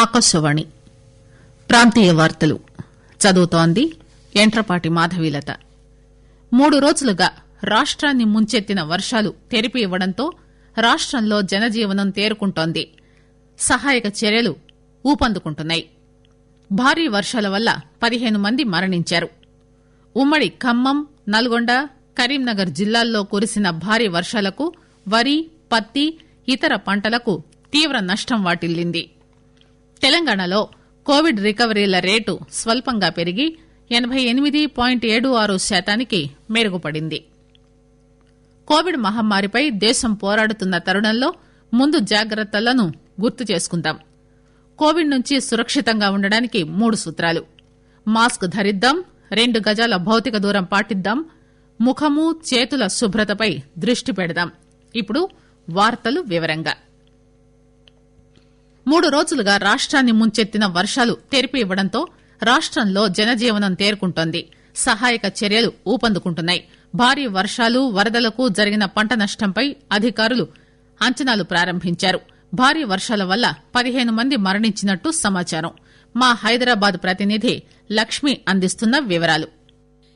ఆకాశవాణి ప్రాంతీయ వార్తలు చదువుతోంది యంట్రపాటి మాధవీలత. 3 రోజులుగా రాష్ట్రాన్ని ముంచెత్తిన వర్షాలు తెరిపి ఇవ్వడంతో రాష్ట్రంలో జనజీవనం తేరుకుంటోంది. సహాయక చర్యలు ఊపందుకుంటున్నాయి. భారీ వర్షాల వల్ల 15 మంది మరణించారు. ఉమ్మడి ఖమ్మం, నల్గొండ, కరీంనగర్ జిల్లాల్లో కురిసిన భారీ వర్షాలకు వరి, పత్తి, ఇతర పంటలకు తీవ్ర నష్టం వాటిల్లింది. తెలంగాణలో కోవిడ్ రికవరీల రేటు స్వల్పంగా పెరిగి 88.76% మెరుగుపడింది. కోవిడ్ మహమ్మారిపై దేశం పోరాడుతున్న తరుణంలో ముందు జాగ్రత్తలను గుర్తు చేసుకుందాం. కోవిడ్ నుంచి సురక్షితంగా ఉండడానికి 3 సూత్రాలు. మాస్క్ ధరిద్దాం, 2 గజాల భౌతిక దూరం పాటిద్దాం, ముఖము చేతుల శుభ్రతపై దృష్టి పెడదాం. ఇప్పుడు వార్తలు వివరంగా. 3 రోజులుగా రాష్ట్రాన్ని ముంచెత్తిన వర్షాలు తెరిపి ఇవ్వడంతో రాష్ట్రంలో జనజీవనం తేరుకుంటోంది. సహాయక చర్యలు ఊపందుకుంటున్నాయి. భారీ వర్షాలు, వరదలకు జరిగిన పంట నష్టంపై అధికారులు అంచనాలు ప్రారంభించారు. భారీ వర్షాల వల్ల 15 మంది మరణించినట్టు సమాచారం. మా హైదరాబాద్ ప్రతినిధి లక్ష్మి అందిస్తున్న వివరాలు.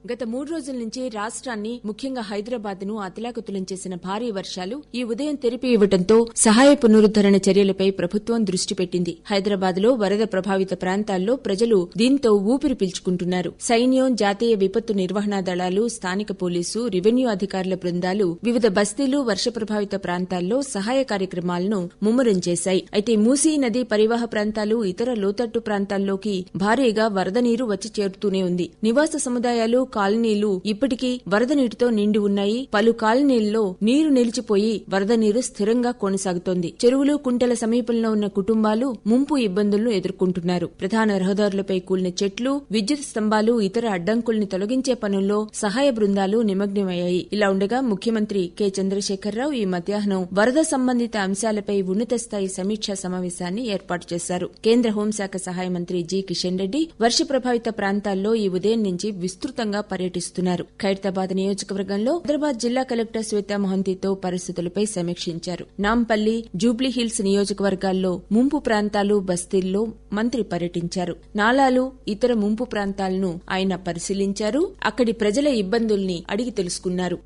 గత 3 రోజుల నుంచి రాష్ట్రాన్ని, ముఖ్యంగా హైదరాబాద్ ను అతలాకుతలం చేసిన భారీ వర్షాలు ఈ ఉదయం తెరిపి ఇవ్వడంతో సహాయ పునరుద్దరణ చర్యలపై ప్రభుత్వం దృష్టి పెట్టింది. హైదరాబాద్ లో వరద ప్రభావిత ప్రాంతాల్లో ప్రజలు దీంతో ఊపిరి పీల్చుకుంటున్నారు. సైన్యం, జాతీయ విపత్తు నిర్వహణా దళాలు, స్థానిక పోలీసు, రెవెన్యూ అధికారుల బృందాలు వివిధ బస్తీలు, వర్ష ప్రభావిత ప్రాంతాల్లో సహాయ కార్యక్రమాలను ముమ్మరం చేశాయి. అయితే మూసీ నది పరివాహ ప్రాంతాలు, ఇతర లోతట్టు ప్రాంతాల్లోకి భారీగా వరద నీరు వచ్చి చేరుతూనే ఉంది. నివాస సముదాయాలు, కాలనీలు ఇప్పటికీ వరద నీటితో నిండి ఉన్నాయి. పలు కాలనీల్లో నీరు నిలిచిపోయి వరద నీరు స్థిరంగా కొనసాగుతోంది. చెరువులు, కుంటల సమీపంలో ఉన్న కుటుంబాలు ముంపు ఇబ్బందులను ఎదుర్కొంటున్నారు. ప్రధాన రహదారులపై కూలిన చెట్లు, విద్యుత్ స్తంభాలు, ఇతర అడ్డంకుల్ని తొలగించే పనుల్లో సహాయ బృందాలు నిమగ్నమయ్యాయి. ఇలా ఉండగా ముఖ్యమంత్రి కె చంద్రశేఖరరావు ఈ మధ్యాహ్నం వరద సంబంధిత అంశాలపై ఉన్నత స్థాయి సమీక్షా సమావేశాన్ని ఏర్పాటు చేశారు. కేంద్ర హోంశాఖ సహాయ మంత్రి జి కిషన్ రెడ్డి వర్ష ప్రభావిత ప్రాంతాల్లో ఈ ఉదయం నుంచి విస్తృతంగా పర్యటిస్తున్నారు. ఖైరతాబాద్ నియోజకవర్గంలో హైదరాబాద్ జిల్లా కలెక్టర్ శ్వేతా మొహంతితో పరిస్థితులపై సమీక్షించారు. నాంపల్లి, జూబ్లీహిల్స్ నియోజకవర్గాల్లో ముంపు ప్రాంతాలు, బస్తీల్లో మంత్రి పర్యటించారు. నాలాలు, ఇతర ముంపు ప్రాంతాలను ఆయన పరిశీలించారు. అక్కడి ప్రజల ఇబ్బందుల్ని అడిగి తెలుసుకున్నారు.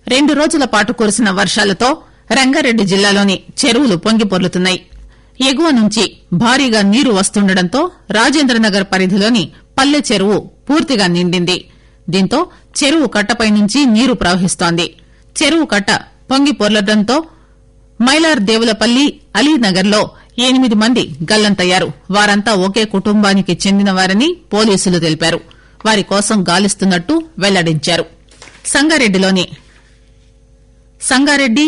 2 రోజుల పాటు కురిసిన వర్షాలతో రంగారెడ్డి జిల్లాలోని చెరువులు పొంగిపొర్లుతున్నాయి. ఎగువ నుంచి భారీగా నీరు వస్తుండటంతో రాజేంద్రనగర్ పరిధిలోని పల్లె చెరువు పూర్తిగా నిండింది. దీంతో చెరువు కట్టపై నుంచి నీరు ప్రవహిస్తోంది. చెరువు కట్ట పొంగి పొర్లడంతో మైలార్ దేవులపల్లి, అలీనగర్ లో 8 మంది గల్లంతయ్యారు. వారంతా ఒకే కుటుంబానికి చెందిన వారని పోలీసులు తెలిపారు. వారి కోసం గాలిస్తున్నట్టు వెల్లడించారు. సంగారెడ్డి,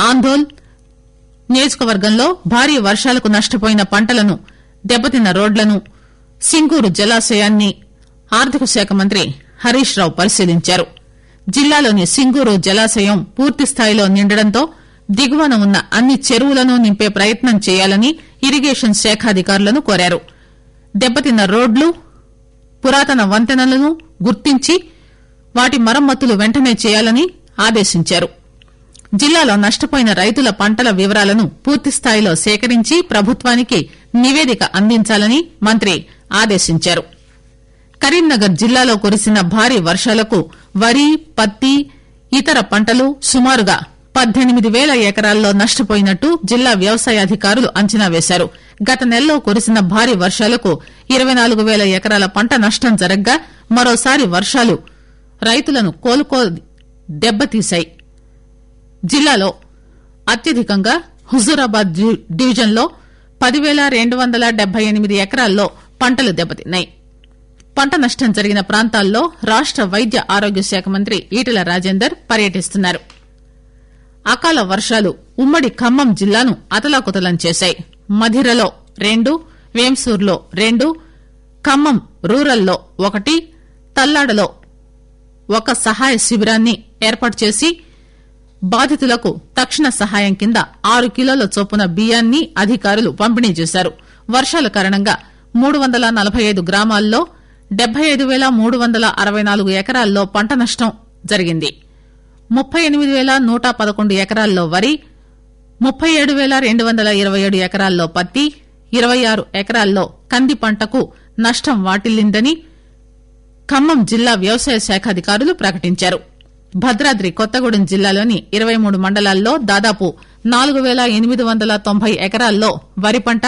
ఆందోళ్ నియోజకవర్గంలో భారీ వర్షాలకు నష్టపోయిన పంటలను, దెబ్బతిన్న రోడ్లను, సింగూరు జలాశయాన్ని ఆర్థిక శాఖ మంత్రి హరీష్ రావు పరిశీలించారు. జిల్లాలోని సింగూరు జలాశయం పూర్తిస్థాయిలో నిండడంతో దిగువన ఉన్న అన్ని చెరువులను నింపే ప్రయత్నం చేయాలని ఇరిగేషన్ శాఖాధికారులను కోరారు. దెబ్బతిన్న రోడ్లు, పురాతన వంతెనలను గుర్తించి వాటి మరమ్మతులు వెంటనే చేయాలని ఆదేశించారు. జిల్లాలో నష్టపోయిన రైతుల పంటల వివరాలను పూర్తిస్థాయిలో సేకరించి ప్రభుత్వానికి నివేదిక అందించాలని మంత్రి ఆదేశించారు. కరీంనగర్ జిల్లాలో కురిసిన భారీ వర్షాలకు వరి, పత్తి, ఇతర పంటలు సుమారుగా 18,000 ఎకరాల్లో నష్టపోయినట్టు జిల్లా వ్యవసాయాధికారులు అంచనా వేశారు. గత నెలలో కురిసిన భారీ వర్షాలకు 24,000 ఎకరాల పంట నష్టం జరగ్గా మరోసారి వర్షాలు రైతులను దెబ్బతీశాయి. జిల్లాలో అత్యధికంగా హుజూరాబాద్ డివిజన్లో 10,278 ఎకరాల్లో పంటలు దెబ్బతిన్నాయి. పంట నష్టం జరిగిన ప్రాంతాల్లో రాష్ట వైద్య ఆరోగ్య శాఖ మంత్రి ఈటెల రాజేందర్ పర్యటిస్తున్నారు. అకాల వర్షాలు ఉమ్మడి ఖమ్మం జిల్లాను అతలాకుతలం చేశాయి. మధిరలో 2, వేంసూర్లో 2, ఖమ్మం రూరల్లో 1, తల్లాడలో 1 సహాయ శిబిరాన్ని ఏర్పాటు చేసి బాధితులకు తక్షణ సహాయం కింద 6 కిలోల చొప్పున బియ్యాన్ని అధికారులు పంపిణీ చేశారు. వర్షాల కారణంగా 345 గ్రామాల్లో 75,364 ఎకరాల్లో పంట నష్టం జరిగింది. 38,111 ఎకరాల్లో వరి, 37,227 ఎకరాల్లో పత్తి, 26 ఎకరాల్లో కంది పంటకు నష్టం వాటిల్లిందని ఖమ్మం జిల్లా వ్యవసాయ శాఖ అధికారులు ప్రకటించారు. భద్రాద్రి కొత్తగూడెం జిల్లాలోని 23 మండలాల్లో దాదాపు 4,890 ఎకరాల్లో వరి పంట,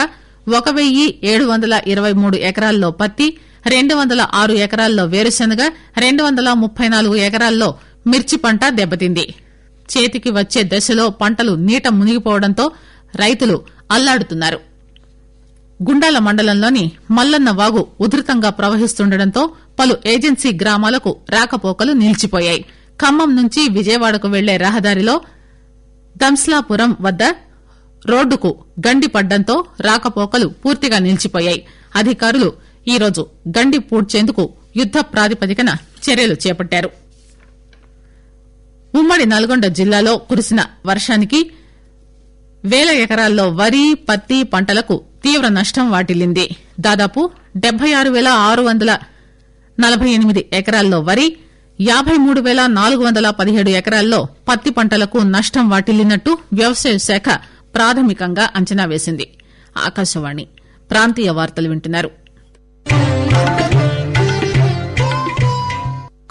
1,723 ఎకరాల్లో పత్తి, 206 ఎకరాల్లో వేరుశనగ, 234 ఎకరాల్లో మిర్చి పంట దెబ్బతింది. చేతికి వచ్చే దశలో పంటలు నీట మునిగిపోవడంతో రైతులు అల్లాడుతున్నారు. గుండాల మండలంలోని మల్లన్న వాగు ఉధృతంగా ప్రవహిస్తుండటంతో పలు ఏజెన్సీ గ్రామాలకు రాకపోకలు నిలిచిపోయాయి. ఖమ్మం నుంచి విజయవాడకు వెళ్లే రహదారిలో దంస్లాపురం వద్ద రోడ్డుకు గండి పడ్డంతో రాకపోకలు పూర్తిగా నిలిచిపోయాయి. అధికారులు ఈరోజు గండి పూడ్చేందుకు యుద్ద ప్రాతిపదికన చర్యలు చేపట్టారు. ఉమ్మడి నల్గొండ జిల్లాలో కురిసిన వర్షానికి వేల ఎకరాల్లో వరి, పత్తి పంటలకు తీవ్ర నష్టం వాటిల్లింది. దాదాపు 76,648 ఎకరాల్లో వరి, 53,417 ఎకరాల్లో పత్తి పంటలకు నష్టం వాటిల్లినట్టు వ్యవసాయ శాఖ ప్రాథమికంగా అంచనా వేసింది. ఆకాశవాణి ప్రాంతీయ వార్తలు వింటున్నారు.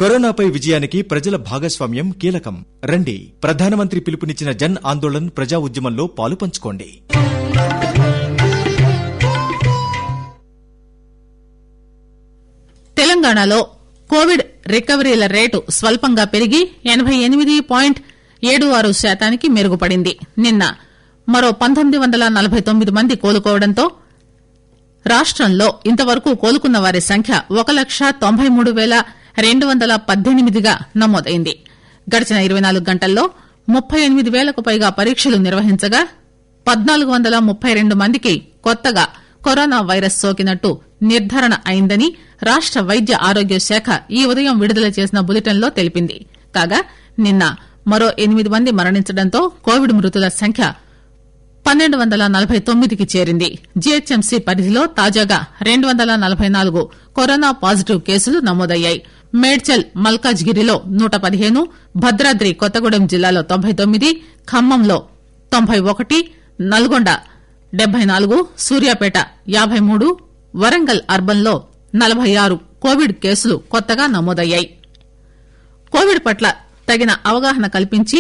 కరోనాపై విజయానికి ప్రజల భాగస్వామ్యం కీలకం. రండి, ప్రధానమంత్రి పిలుపునిచ్చిన జన్ ఆందోళన్ ప్రజా ఉద్యమంలో పాలు పంచుకోండి. తెలంగాణలో కోవిడ్ రికవరీల రేటు స్వల్పంగా పెరిగి 88.76% మెరుగుపడింది. నిన్న మరో 1949 మంది కోలుకోవడంతో రాష్టంలో ఇంతవరకు కోలుకున్న వారి సంఖ్య 1,93,218గా నమోదైంది. గడిచిన 24 గంటల్లో 38,000కు పైగా పరీక్షలు నిర్వహించగా 1,432 మందికి కొత్తగా కరోనా వైరస్ సోకినట్టు నిర్ధారణ అయిందని రాష్ట వైద్య ఆరోగ్య శాఖ ఈ ఉదయం విడుదల చేసిన బులెటిన్లో తెలిపింది. కాగా నిన్న మరో 8 మంది మరణించడంతో కోవిడ్ మృతుల సంఖ్య 1,249కి చేరింది. జీహెచ్ఎంసీ పరిధిలో తాజాగా 244 కరోనా పాజిటివ్ కేసులు నమోదయ్యాయి. మేడ్చల్ మల్కాజ్గిరిలో 115, భద్రాద్రి కొత్తగూడెం జిల్లాలో 99, ఖమ్మంలో 91, నల్గొండ 74, సూర్యాపేట 53, వరంగల్ అర్బన్లో 46 కోవిడ్ కేసులు కొత్తగా నమోదయ్యాయి. కోవిడ్ పట్ల తగిన అవగాహన కల్పించి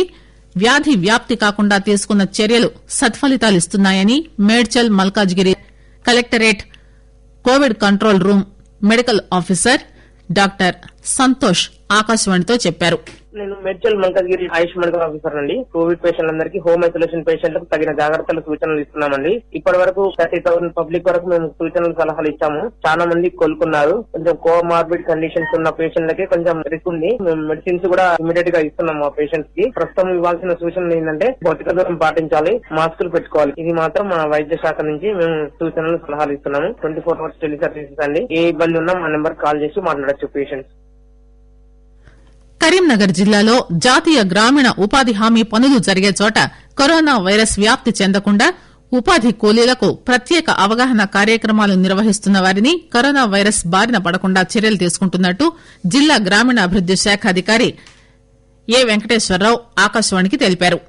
వ్యాధి వ్యాప్తి కాకుండా తీసుకున్న చర్యలు సత్ఫలితాలిస్తున్నాయని Medchal Malkajgiri collectorate Covid control room medical officer doctor Santosh ఆకాశవాణితో చెప్పారు. నేను మేడ్చల్ మల్కాజ్గిరి ఆయుష్ మెడికల్ ఆఫీసర్ అండి. కోవిడ్ పేషెంట్లందరికీ హోమ్ ఐసోలేషన్ పేషెంట్లకు తగిన జాగ్రత్తలు సూచనలు ఇస్తున్నామండి. ఇప్పటి వరకు 30,000 పబ్లిక్ వరకు మేము సూచనలు సలహాలు ఇచ్చాము. చాలా మంది కోలుకున్నారు. కొంచెం కోమార్బిడ్ కండిషన్స్ ఉన్న పేషెంట్లకి కొంచెం రిస్క్ ఉంది. మేము మెడిసిన్స్ కూడా ఇమీడియట్ గా ఇస్తున్నాము ఆ పేషెంట్స్ కి. ప్రస్తుతం ఇవ్వాల్సిన సూచనలు ఏంటంటే భౌతిక దూరం పాటించాలి, మాస్కులు పెట్టుకోవాలి. ఇది మాత్రం మన వైద్య శాఖ నుంచి మేము సూచనలు సలహాలు ఇస్తున్నాము. 24 hours టెలి సర్వీసెస్ అండి. ఏ ఇబ్బంది ఉన్నా మా నెంబర్ కాల్ చేసి మాట్లాడచ్చు పేషెంట్స్. కరీంనగర్ జిల్లాలో జాతీయ గ్రామీణ ఉపాధి హామీ పనులు జరిగే చోట కరోనా వైరస్ వ్యాప్తి చెందకుండా ఉపాధి కూలీలకు ప్రత్యేక అవగాహన కార్యక్రమాలు నిర్వహిస్తున్న వారిని కరోనా వైరస్ బారిన పడకుండా చర్యలు తీసుకుంటున్నట్టు జిల్లా గ్రామీణాభివృద్ది శాఖ అధికారి ఏ వెంకటేశ్వరరావు ఆకాశవాణికి తెలిపారు.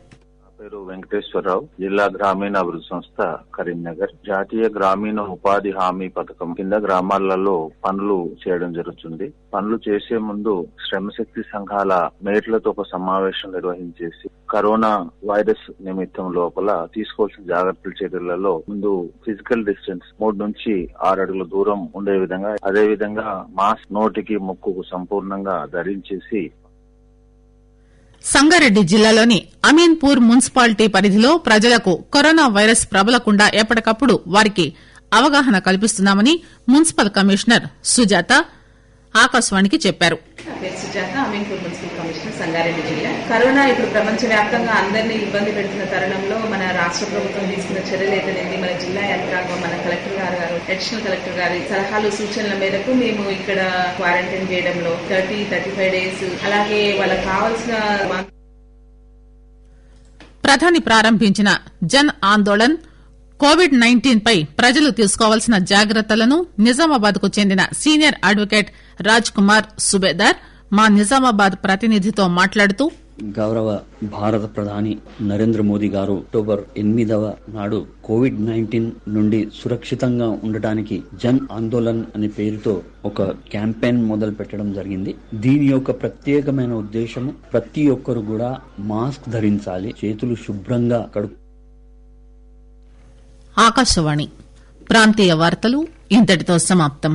పేరు వెంకటేశ్వరరావు, జిల్లా గ్రామీణాభివృద్ధి సంస్థ కరీంనగర్. జాతీయ గ్రామీణ ఉపాధి హామీ పథకం కింద గ్రామాలలో పనులు చేయడం జరుగుతుంది. పనులు చేసే ముందు శ్రమశక్తి సంఘాల మేట్లతో ఒక సమావేశం నిర్వహించేసి కరోనా వైరస్ నిమిత్తం లోపల తీసుకోవాల్సిన జాగ్రత్తల చర్యలలో ముందు ఫిజికల్ డిస్టెన్స్ 3 నుంచి 6 అడుగుల దూరం ఉండే విధంగా, అదే విధంగా మాస్క్ నోటికి ముక్కుకు సంపూర్ణంగా ధరించేసి. సంగారెడ్డి జిల్లాలోని అమీన్పూర్ మున్సిపాలిటీ పరిధిలో ప్రజలకు కరోనా వైరస్ ప్రబలకుండా ఎప్పటికప్పుడు వారికి అవగాహన కల్పిస్తున్నామని మున్సిపల్ కమిషనర్ సుజాత ఆకాశవాణికి చెప్పారు. సుజాత, అమీన్పూర్ మున్సిపల్ కమిషనర్, సంగారెడ్డి జిల్లా. కరోనా ఇప్పుడు ప్రపంచవ్యాప్తంగా అందరినీ ఇబ్బంది పెడుతున్న తరుణంలో మన రాష్ట్ర ప్రభుత్వం తీసుకున్న చర్యలు అయితేనేది, మన జిల్లా యంత్రాంగం, మన కలెక్టర్ గారు, అడిషనల్ కలెక్టర్ గారి సలహాలు సూచనల మేరకు మేము ఇక్కడ క్వారంటైన్ చేయడంలో 30-35 డేస్, అలాగే వాళ్ళకి కావాల్సిన ప్రధాని ప్రారంభించిన జన్ ఆందోళన్ కోవిడ్-19 పై ప్రజలు తీసుకోవాల్సిన జాగ్రత్తలను నిజామాబాద్ కు చెందిన సీనియర్ అడ్వకేట్ రాజ్ కుమార్ సుబేదార్ మా నిజామాబాద్ ప్రతినిధితో మాట్లాడుతూ గౌరవ భారత ప్రధాని నరేంద్ర మోదీ గారు అక్టోబర్ 8వ నాడు కోవిడ్-19 నుండి సురక్షితంగా ఉండటానికి జన్ ఆందోళన్ అనే పేరుతో ఒక క్యాంపెయిన్ మొదలు పెట్టడం జరిగింది. దీని యొక్క ప్రత్యేకమైన ఉద్దేశము ప్రతి ఒక్కరు కూడా మాస్క్ ధరించాలి, చేతులు శుభ్రంగా ఆకాశవాణి ప్రాంతీయ వార్తలు ఇంతటితో సమాప్తం.